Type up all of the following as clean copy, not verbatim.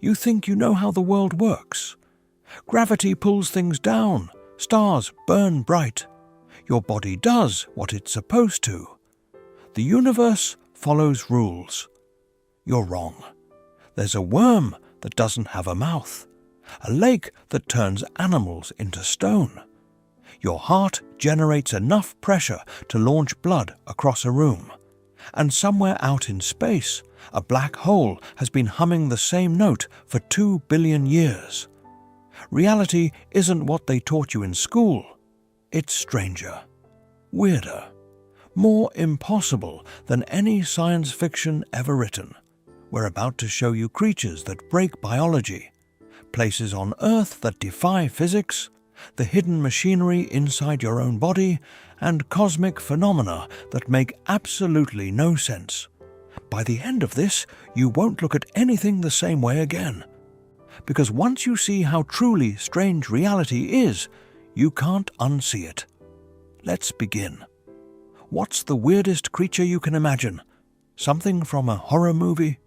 You think you know how the world works. Gravity pulls things down, stars burn bright. Your body does what it's supposed to. The universe follows rules. You're wrong. There's a worm that doesn't have a mouth, a lake that turns animals into stone. Your heart generates enough pressure to launch blood across a room. And somewhere out in space, a black hole has been humming the same note for 2 billion years. Reality isn't what they taught you in school. It's stranger, weirder, more impossible than any science fiction ever written. We're about to show you creatures that break biology, places on Earth that defy physics, the hidden machinery inside your own body, and cosmic phenomena that make absolutely no sense. By the end of this, you won't look at anything the same way again. Because once you see how truly strange reality is, you can't unsee it. Let's begin. What's the weirdest creature you can imagine? Something from a horror movie?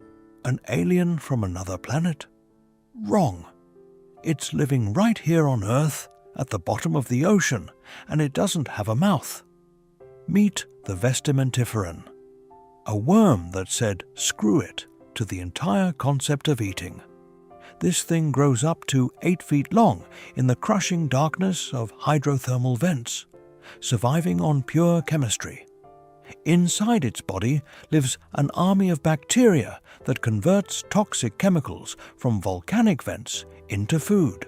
An alien from another planet? Wrong. It's living right here on Earth, at the bottom of the ocean, and it doesn't have a mouth. Meet the vestimentiferan, a worm that said screw it to the entire concept of eating. This thing grows up to 8 feet long in the crushing darkness of hydrothermal vents, surviving on pure chemistry. Inside its body lives an army of bacteria that converts toxic chemicals from volcanic vents into food.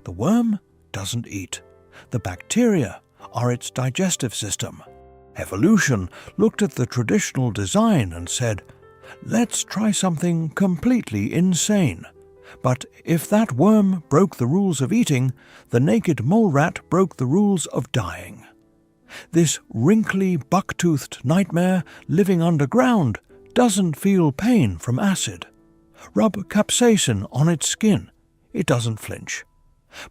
The worm doesn't eat. The bacteria are its digestive system. Evolution looked at the traditional design and said, let's try something completely insane. But if that worm broke the rules of eating, the naked mole rat broke the rules of dying. This wrinkly, buck-toothed nightmare living underground doesn't feel pain from acid. Rub capsaicin on its skin. It doesn't flinch.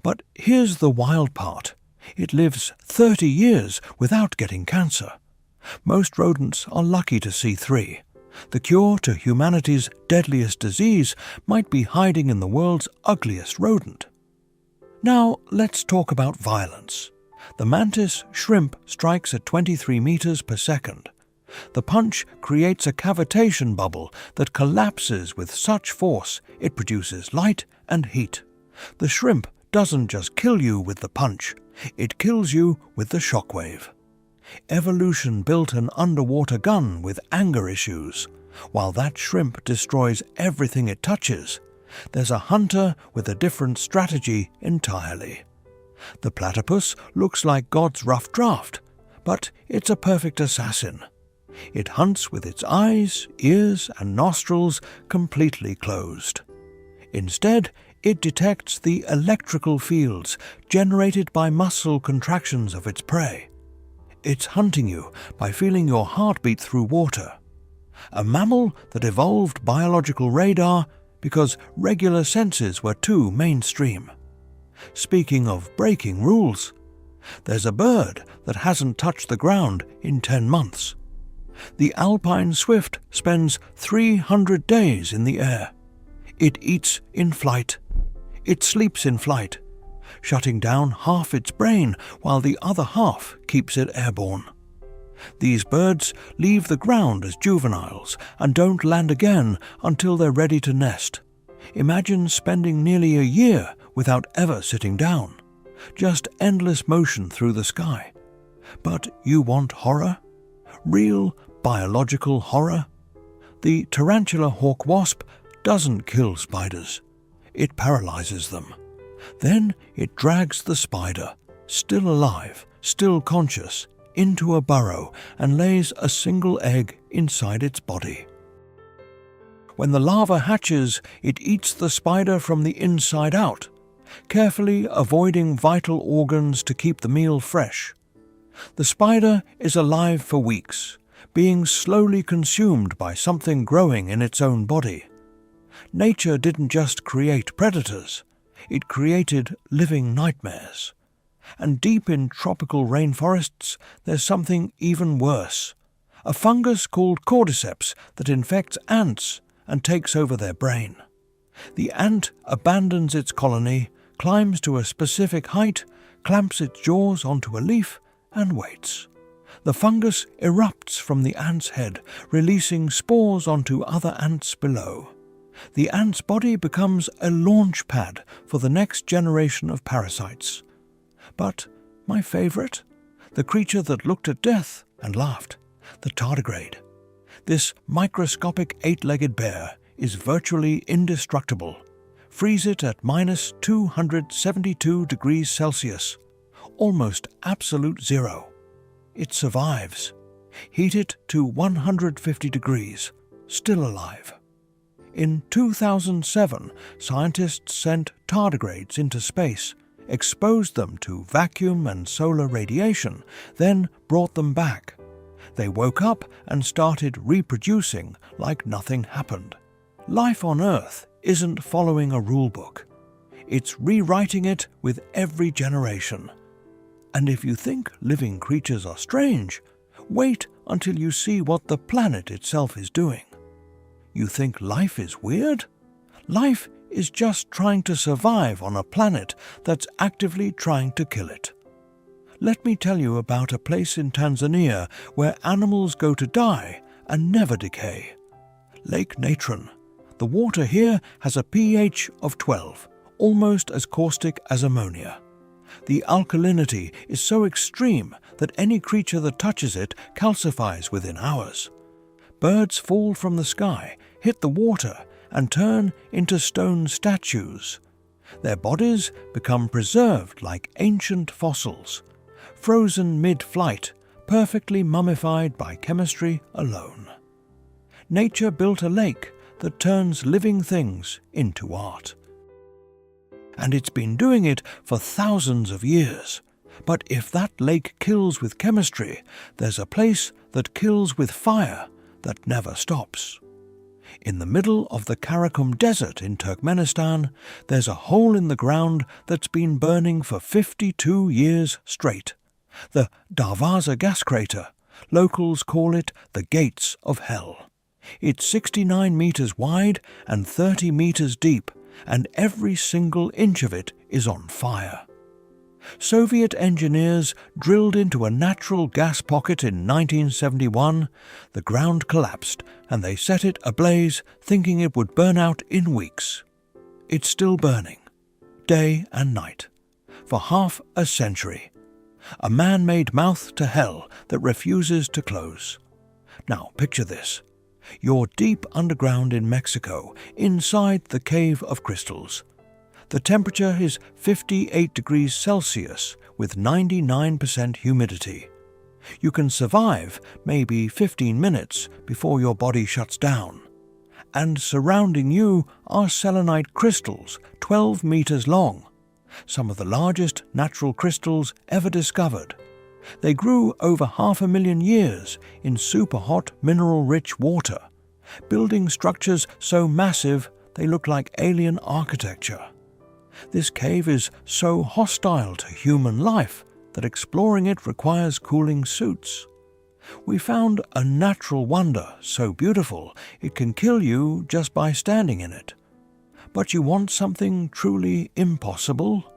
But here's the wild part. It lives 30 years without getting cancer. Most rodents are lucky to see 3. The cure to humanity's deadliest disease might be hiding in the world's ugliest rodent. Now let's talk about violence. The mantis shrimp strikes at 23 meters per second. The punch creates a cavitation bubble that collapses with such force it produces light and heat. The shrimp doesn't just kill you with the punch, it kills you with the shockwave. Evolution built an underwater gun with anger issues. While that shrimp destroys everything it touches, there's a hunter with a different strategy entirely. The platypus looks like God's rough draft, but it's a perfect assassin. It hunts with its eyes, ears, and nostrils completely closed. Instead, it detects the electrical fields generated by muscle contractions of its prey. It's hunting you by feeling your heartbeat through water. A mammal that evolved biological radar because regular senses were too mainstream. Speaking of breaking rules, there's a bird that hasn't touched the ground in 10 months. The alpine swift spends 300 days in the air. It eats in flight. It sleeps in flight, shutting down half its brain while the other half keeps it airborne. These birds leave the ground as juveniles and don't land again until they're ready to nest. Imagine spending nearly a year without ever sitting down. Just endless motion through the sky. But you want horror? Real biological horror? The tarantula hawk wasp doesn't kill spiders. It paralyzes them. Then it drags the spider, still alive, still conscious, into a burrow and lays a single egg inside its body. When the larva hatches, it eats the spider from the inside out, carefully avoiding vital organs to keep the meal fresh. The spider is alive for weeks, being slowly consumed by something growing in its own body. Nature didn't just create predators, it created living nightmares. And deep in tropical rainforests, there's something even worse. A fungus called cordyceps that infects ants and takes over their brain. The ant abandons its colony, climbs to a specific height, clamps its jaws onto a leaf, and waits. The fungus erupts from the ant's head, releasing spores onto other ants below. The ant's body becomes a launch pad for the next generation of parasites. But my favourite, the creature that looked at death and laughed, the tardigrade. This microscopic eight-legged bear is virtually indestructible. Freeze it at minus 272 degrees Celsius, almost absolute zero. It survives. Heat it to 150 degrees, still alive. In 2007, scientists sent tardigrades into space, exposed them to vacuum and solar radiation, then brought them back. They woke up and started reproducing like nothing happened. Life on Earth isn't following a rule book. It's rewriting it with every generation. And if you think living creatures are strange, wait until you see what the planet itself is doing. You think life is weird? Life is just trying to survive on a planet that's actively trying to kill it. Let me tell you about a place in Tanzania where animals go to die and never decay. Lake Natron. The water here has a pH of 12, almost as caustic as ammonia. The alkalinity is so extreme that any creature that touches it calcifies within hours. Birds fall from the sky, hit the water, and turn into stone statues. Their bodies become preserved like ancient fossils, frozen mid-flight, perfectly mummified by chemistry alone. Nature built a lake that turns living things into art. And it's been doing it for thousands of years. But if that lake kills with chemistry, there's a place that kills with fire that never stops. In the middle of the Karakum Desert in Turkmenistan, there's a hole in the ground that's been burning for 52 years straight. The Darvaza gas crater. Locals call it the Gates of Hell. It's 69 meters wide and 30 meters deep, and every single inch of it is on fire. Soviet engineers drilled into a natural gas pocket in 1971. The ground collapsed and they set it ablaze, thinking it would burn out in weeks. It's still burning, day and night, for half a century. A man-made mouth to hell that refuses to close. Now picture this. You're deep underground in Mexico, inside the Cave of Crystals. The temperature is 58 degrees Celsius with 99% humidity. You can survive maybe 15 minutes before your body shuts down. And surrounding you are selenite crystals 12 meters long, some of the largest natural crystals ever discovered. They grew over 500,000 years in superhot mineral-rich water, building structures so massive they look like alien architecture. This cave is so hostile to human life that exploring it requires cooling suits. We found a natural wonder so beautiful it can kill you just by standing in it. But you want something truly impossible?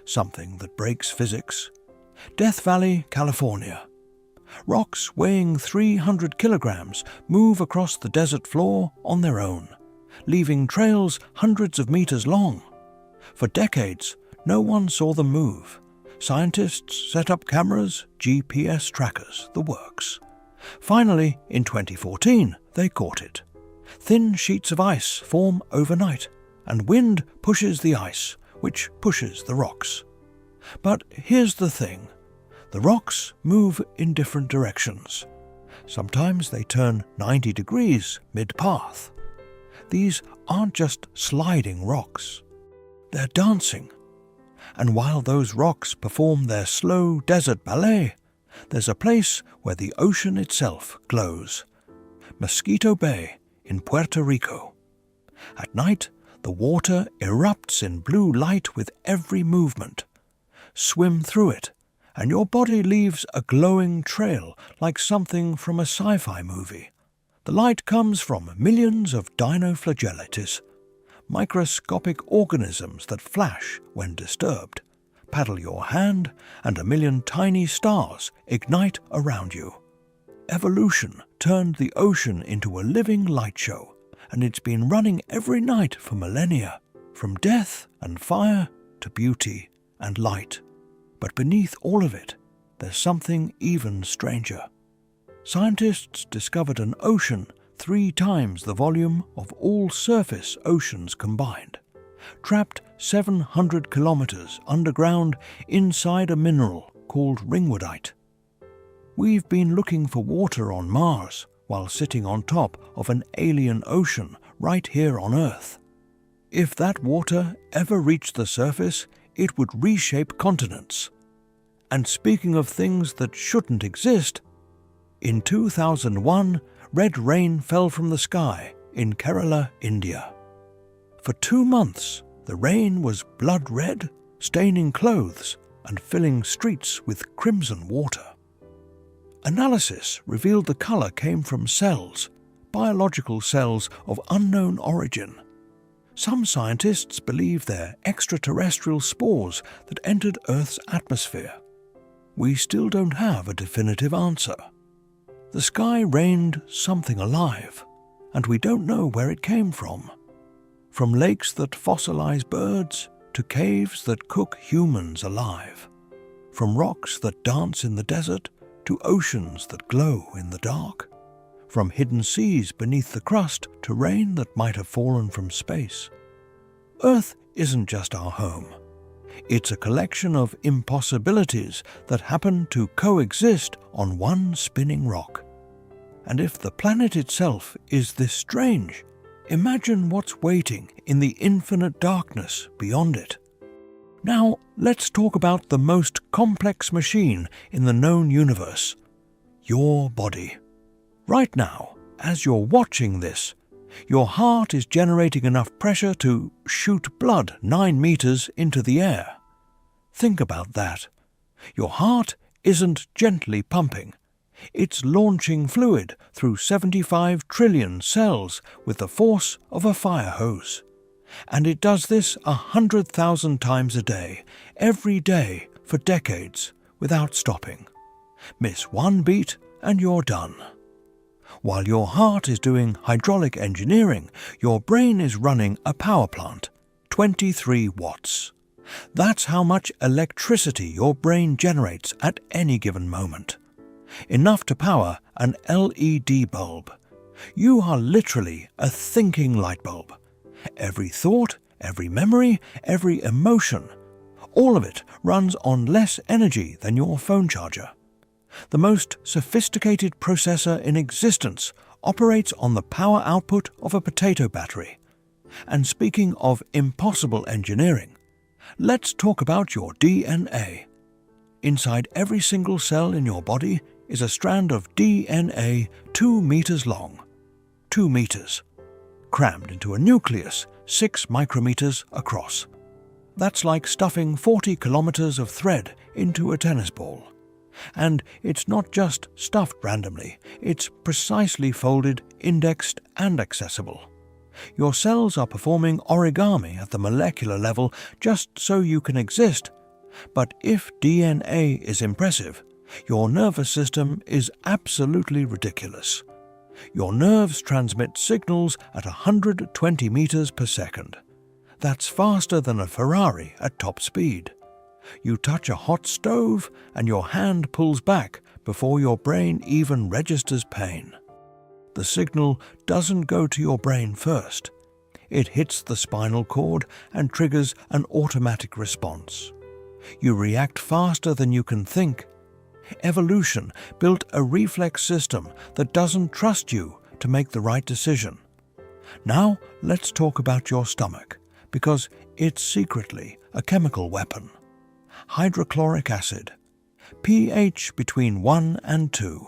Something that breaks physics? Death Valley, California. Rocks weighing 300 kilograms move across the desert floor on their own, leaving trails hundreds of meters long. For decades, no one saw them move. Scientists set up cameras, GPS trackers, the works. Finally, in 2014, they caught it. Thin sheets of ice form overnight, and wind pushes the ice, which pushes the rocks. But here's the thing. The rocks move in different directions. Sometimes they turn 90 degrees mid-path. These aren't just sliding rocks. They're dancing. And while those rocks perform their slow desert ballet, there's a place where the ocean itself glows. Mosquito Bay in Puerto Rico. At night, the water erupts in blue light with every movement. Swim through it, and your body leaves a glowing trail like something from a sci-fi movie. The light comes from millions of dinoflagellates, microscopic organisms that flash when disturbed. Paddle your hand, and a million tiny stars ignite around you. Evolution turned the ocean into a living light show, and it's been running every night for millennia, from death and fire to beauty and light. But beneath all of it, there's something even stranger. Scientists discovered an ocean 3 times the volume of all surface oceans combined, trapped 700 kilometers underground inside a mineral called ringwoodite. We've been looking for water on Mars while sitting on top of an alien ocean right here on Earth. If that water ever reached the surface, it would reshape continents. And speaking of things that shouldn't exist, in 2001, red rain fell from the sky in Kerala, India. For 2 months, the rain was blood red, staining clothes and filling streets with crimson water. Analysis revealed the color came from cells, biological cells of unknown origin. Some scientists believe they're extraterrestrial spores that entered Earth's atmosphere. We still don't have a definitive answer. The sky rained something alive, and we don't know where it came from. From lakes that fossilize birds to caves that cook humans alive. From rocks that dance in the desert to oceans that glow in the dark. From hidden seas beneath the crust to rain that might have fallen from space. Earth isn't just our home. It's a collection of impossibilities that happen to coexist on one spinning rock. And if the planet itself is this strange, imagine what's waiting in the infinite darkness beyond it. Now, let's talk about the most complex machine in the known universe, your body. Right now, as you're watching this, your heart is generating enough pressure to shoot blood 9 meters into the air. Think about that. Your heart isn't gently pumping. It's launching fluid through 75 trillion cells with the force of a fire hose. And it does this 100,000 times a day, every day for decades, without stopping. Miss one beat and you're done. While your heart is doing hydraulic engineering, your brain is running a power plant, 23 watts. That's how much electricity your brain generates at any given moment. Enough to power an LED bulb. You are literally a thinking light bulb. Every thought, every memory, every emotion, all of it runs on less energy than your phone charger. The most sophisticated processor in existence operates on the power output of a potato battery. And speaking of impossible engineering, let's talk about your DNA. Inside every single cell in your body is a strand of DNA 2 meters long. 2 meters. Crammed into a nucleus 6 micrometers across. That's like stuffing 40 kilometers of thread into a tennis ball. And it's not just stuffed randomly, it's precisely folded, indexed, and accessible. Your cells are performing origami at the molecular level just so you can exist. But if DNA is impressive, your nervous system is absolutely ridiculous. Your nerves transmit signals at 120 meters per second. That's faster than a Ferrari at top speed. You touch a hot stove and your hand pulls back before your brain even registers pain. The signal doesn't go to your brain first. It hits the spinal cord and triggers an automatic response. You react faster than you can think. Evolution built a reflex system that doesn't trust you to make the right decision. Now let's talk about your stomach, because it's secretly a chemical weapon. Hydrochloric acid, pH between 1 and 2.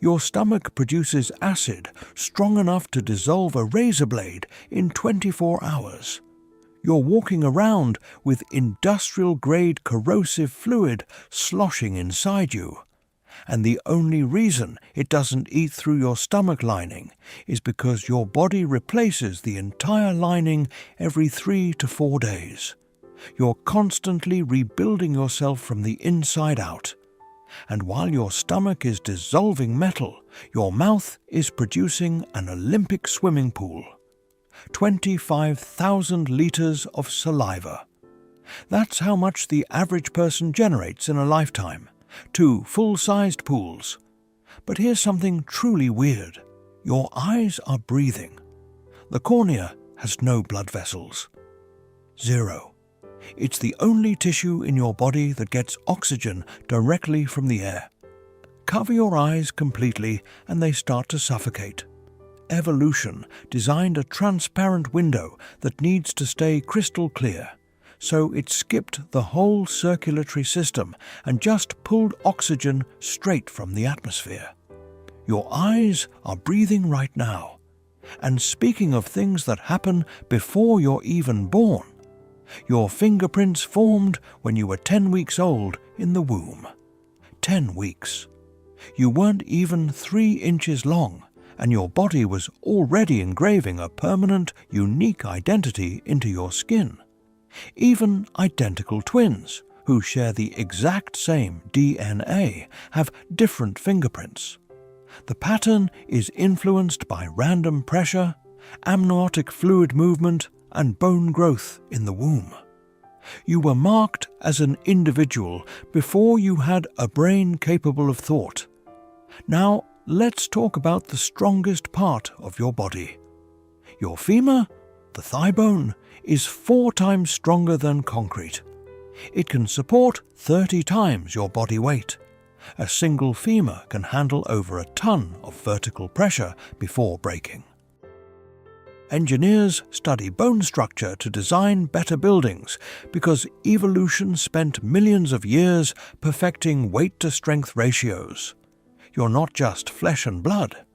Your stomach produces acid strong enough to dissolve a razor blade in 24 hours. You're walking around with industrial-grade corrosive fluid sloshing inside you. And the only reason it doesn't eat through your stomach lining is because your body replaces the entire lining every 3 to 4 days. You're constantly rebuilding yourself from the inside out. And while your stomach is dissolving metal, your mouth is producing an Olympic swimming pool. 25,000 litres of saliva. That's how much the average person generates in a lifetime. 2 full-sized pools. But here's something truly weird. Your eyes are breathing. The cornea has no blood vessels. 0. It's the only tissue in your body that gets oxygen directly from the air. Cover your eyes completely and they start to suffocate. Evolution designed a transparent window that needs to stay crystal clear. So it skipped the whole circulatory system and just pulled oxygen straight from the atmosphere. Your eyes are breathing right now. And speaking of things that happen before you're even born, your fingerprints formed when you were 10 weeks old in the womb. 10 weeks. You weren't even 3 inches long, and your body was already engraving a permanent, unique identity into your skin. Even identical twins, who share the exact same DNA, have different fingerprints. The pattern is influenced by random pressure, amniotic fluid movement, and bone growth in the womb. You were marked as an individual before you had a brain capable of thought. Now, let's talk about the strongest part of your body. Your femur, the thigh bone, is 4 times stronger than concrete. It can support 30 times your body weight. A single femur can handle over a ton of vertical pressure before breaking. Engineers study bone structure to design better buildings because evolution spent millions of years perfecting weight-to-strength ratios. You're not just flesh and blood.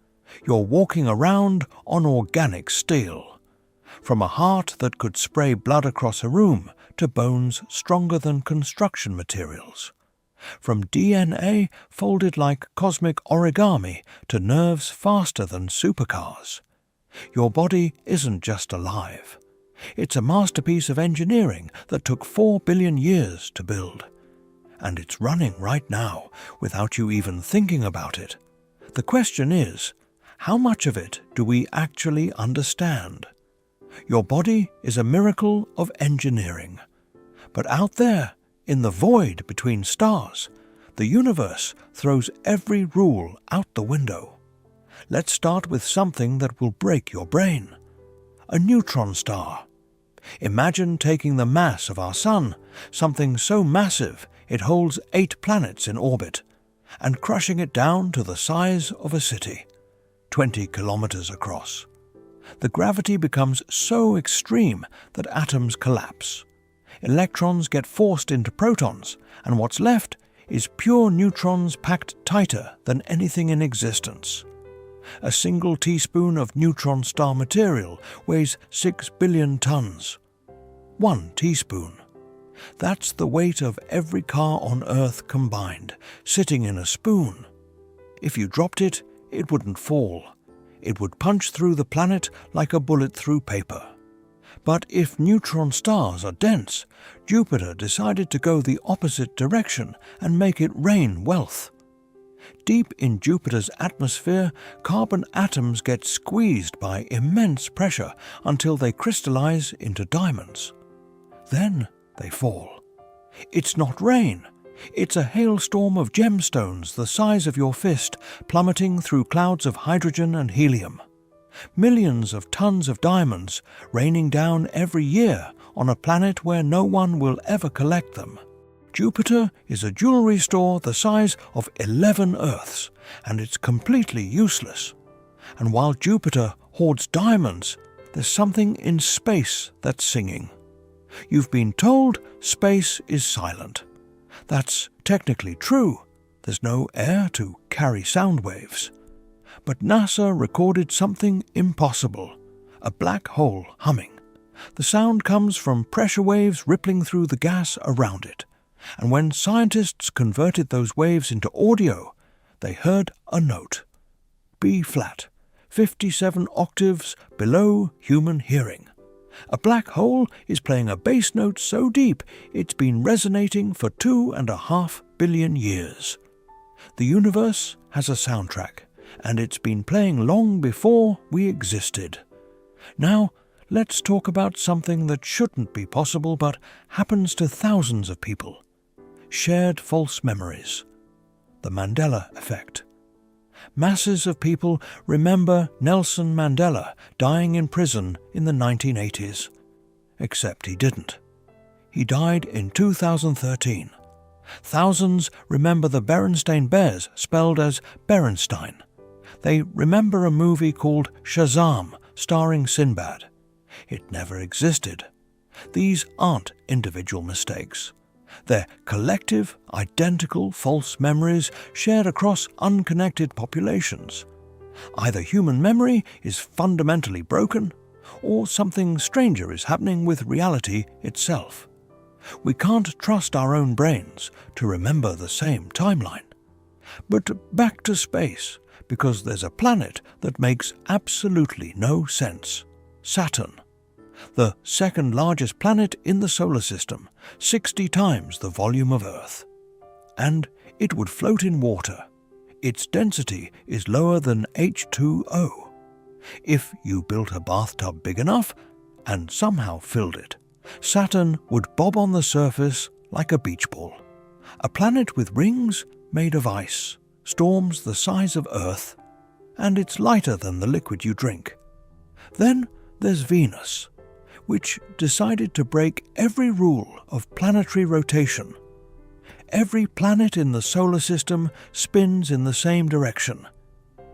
You're walking around on organic steel. From a heart that could spray blood across a room to bones stronger than construction materials. From DNA folded like cosmic origami to nerves faster than supercars. Your body isn't just alive. It's a masterpiece of engineering that took 4 billion years to build. And it's running right now without you even thinking about it. The question is, how much of it do we actually understand? Your body is a miracle of engineering. But out there, in the void between stars, the universe throws every rule out the window. Let's start with something that will break your brain. A neutron star. Imagine taking the mass of our Sun, something so massive it holds 8 planets in orbit, and crushing it down to the size of a city, 20 kilometers across. The gravity becomes so extreme that atoms collapse. Electrons get forced into protons, and what's left is pure neutrons packed tighter than anything in existence. A single teaspoon of neutron star material weighs 6 billion tons. 1 teaspoon. That's the weight of every car on Earth combined, sitting in a spoon. If you dropped it, it wouldn't fall. It would punch through the planet like a bullet through paper. But if neutron stars are dense, Jupiter decided to go the opposite direction and make it rain wealth. Deep in Jupiter's atmosphere, carbon atoms get squeezed by immense pressure until they crystallize into diamonds. Then they fall. It's not rain. It's a hailstorm of gemstones the size of your fist plummeting through clouds of hydrogen and helium. Millions of tons of diamonds raining down every year on a planet where no one will ever collect them. Jupiter is a jewelry store the size of 11 Earths, and it's completely useless. And while Jupiter hoards diamonds, there's something in space that's singing. You've been told space is silent. That's technically true. There's no air to carry sound waves. But NASA recorded something impossible, a black hole humming. The sound comes from pressure waves rippling through the gas around it. And when scientists converted those waves into audio, they heard a note. B flat, 57 octaves below human hearing. A black hole is playing a bass note so deep it's been resonating for 2.5 billion years. The universe has a soundtrack, and it's been playing long before we existed. Now, let's talk about something that shouldn't be possible but happens to thousands of people. Shared false memories. The Mandela effect. Masses of people remember Nelson Mandela dying in prison in the 1980s. Except he didn't. He died in 2013. Thousands remember the Berenstain Bears, spelled as Berenstein. They remember a movie called Shazam, starring Sinbad. It never existed. These aren't individual mistakes. They're collective, identical false memories shared across unconnected populations. Either human memory is fundamentally broken, or something stranger is happening with reality itself. We can't trust our own brains to remember the same timeline. But back to space, because there's a planet that makes absolutely no sense. Saturn. The second largest planet in the solar system, 60 times the volume of Earth. And it would float in water. Its density is lower than H2O. If you built a bathtub big enough and somehow filled it, Saturn would bob on the surface like a beach ball. A planet with rings made of ice, storms the size of Earth, and it's lighter than the liquid you drink. Then there's Venus, which decided to break every rule of planetary rotation. Every planet in the solar system spins in the same direction,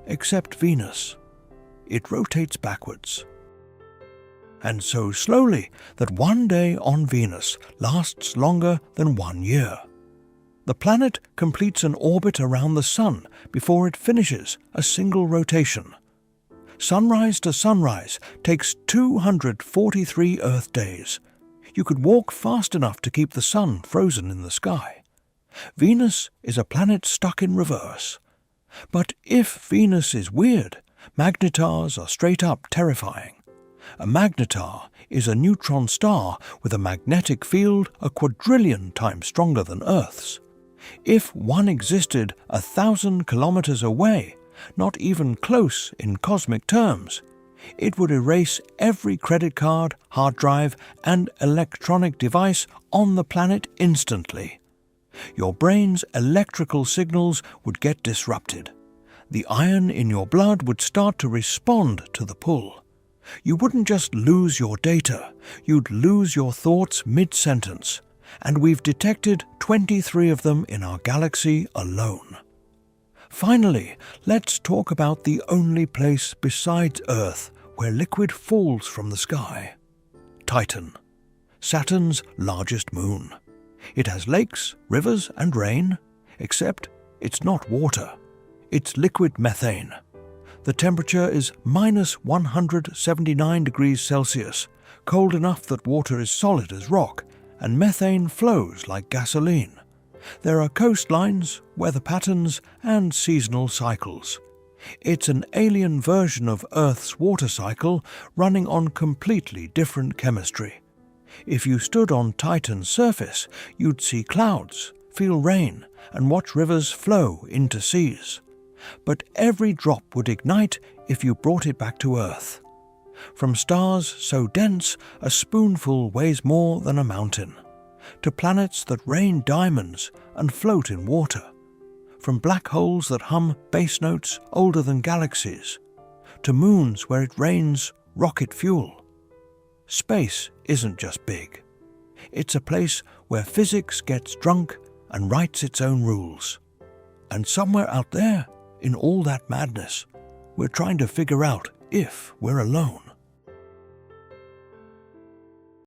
except Venus. It rotates backwards. And so slowly that one day on Venus lasts longer than 1 year. The planet completes an orbit around the Sun before it finishes a single rotation. Sunrise to sunrise takes 243 Earth days. You could walk fast enough to keep the sun frozen in the sky. Venus is a planet stuck in reverse. But if Venus is weird, magnetars are straight up terrifying. A magnetar is a neutron star with a magnetic field a quadrillion times stronger than Earth's. If one existed 1,000 kilometers away, not even close in cosmic terms, it would erase every credit card, hard drive, and electronic device on the planet instantly. Your brain's electrical signals would get disrupted. The iron in your blood would start to respond to the pull. You wouldn't just lose your data, you'd lose your thoughts mid-sentence, and we've detected 23 of them in our galaxy alone. Finally, let's talk about the only place besides Earth where liquid falls from the sky. Titan, Saturn's largest moon. It has lakes, rivers, and rain, except it's not water. It's liquid methane. The temperature is minus 179 degrees Celsius, cold enough that water is solid as rock, and methane flows like gasoline. There are coastlines, weather patterns, and seasonal cycles. It's an alien version of Earth's water cycle running on completely different chemistry. If you stood on Titan's surface, you'd see clouds, feel rain, and watch rivers flow into seas. But every drop would ignite if you brought it back to Earth. From stars so dense, a spoonful weighs more than a mountain. To planets that rain diamonds and float in water, from black holes that hum bass notes older than galaxies, to moons where it rains rocket fuel. Space isn't just big. It's a place where physics gets drunk and writes its own rules. And somewhere out there, in all that madness, we're trying to figure out if we're alone.